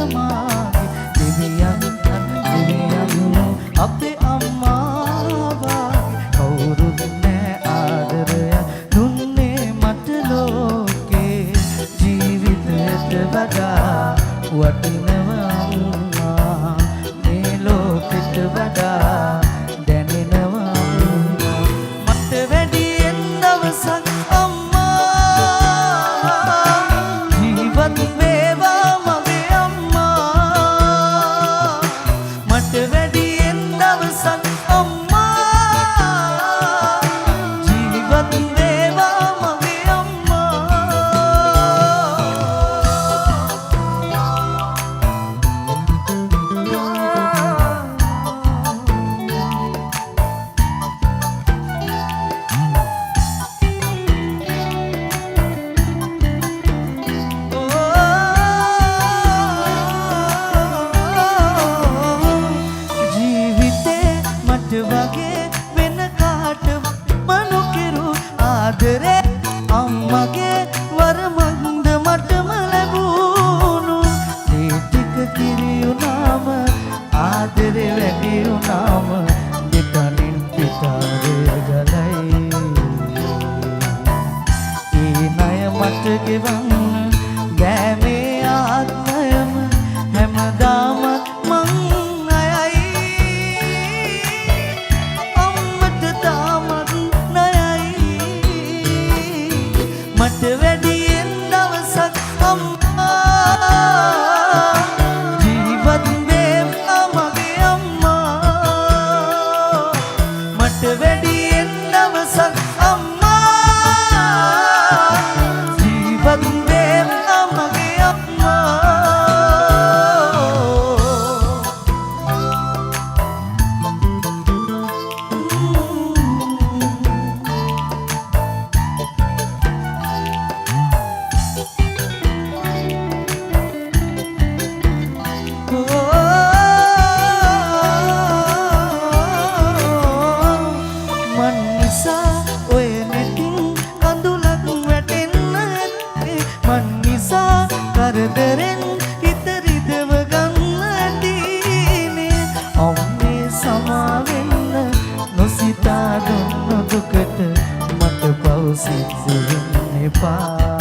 මාගේ දෙවියන් අපේ අම්මා වාගේ කවුරුත් නෑ ආදරයක් දුන්නේ මට ලෝකේ ජීවිතයට වඩා වටිනවා අම්මා මේ ලෝකෙට වඩා දැනෙනවා මට වැඩියෙන් දවසක් අම්මගේ වරමන්ද මටම ලැබුණු ඒ ටික කිරියුනාම ආදරේ වැඩි වුණාම දෙකනින් පිටාරේ ගලයි ඒ ණය මට ගෙවන්න බෑ මේ ආත්මයම හැමදාම මං අයයි අම්මට තාමත් මට වැඩියෙන් දවසක් අම්මා ජීවත් වේවා මගේ අම්මා මට වැඩියෙන් දවසක් අම්මා ජීවත් වේවා මගේ අම්මා කරදරෙන් හිත රිදව ගන්න දීනේ අම්මේ සමාවෙන්න නොසිතා දුන්නු දුකට මට පව් සිද්ධ වෙන්න එපා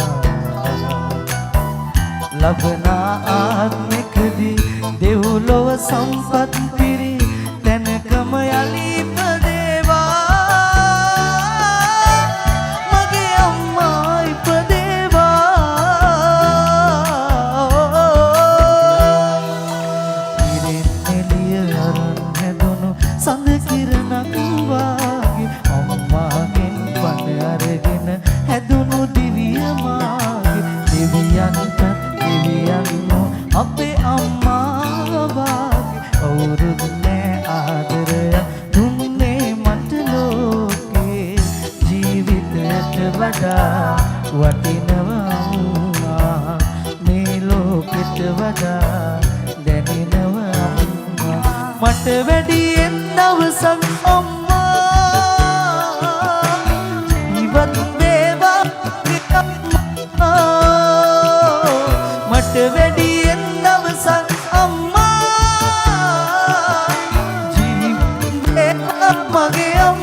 ලබන ආත්මෙකදී දෙව්ලොව සම්පත් පිරි තැනකම යලි ඉපදේවා මගේ අම්මා ඉපදේවා සඳ කිරණක් වාගේ අම්මාගෙන් පණ අරගෙන හැදුණු දිවිය මාගේ දෙවියන්ට දෙවියන්ෝ අපේ අම්මා වාගේ කවුරුත් නෑ ආදරයක් දුන්නේ මට ලෝකේ ජීවිතයට වඩා වටිනවා මේ ලෝකෙට වඩා දැනෙනවා මට වැඩියෙන් දවසක් අම්මා ජීවත් වේවා අම්මා මට වැඩියෙන් දවසක් අම්මා ජීවත් වේවා මගේ අම්මා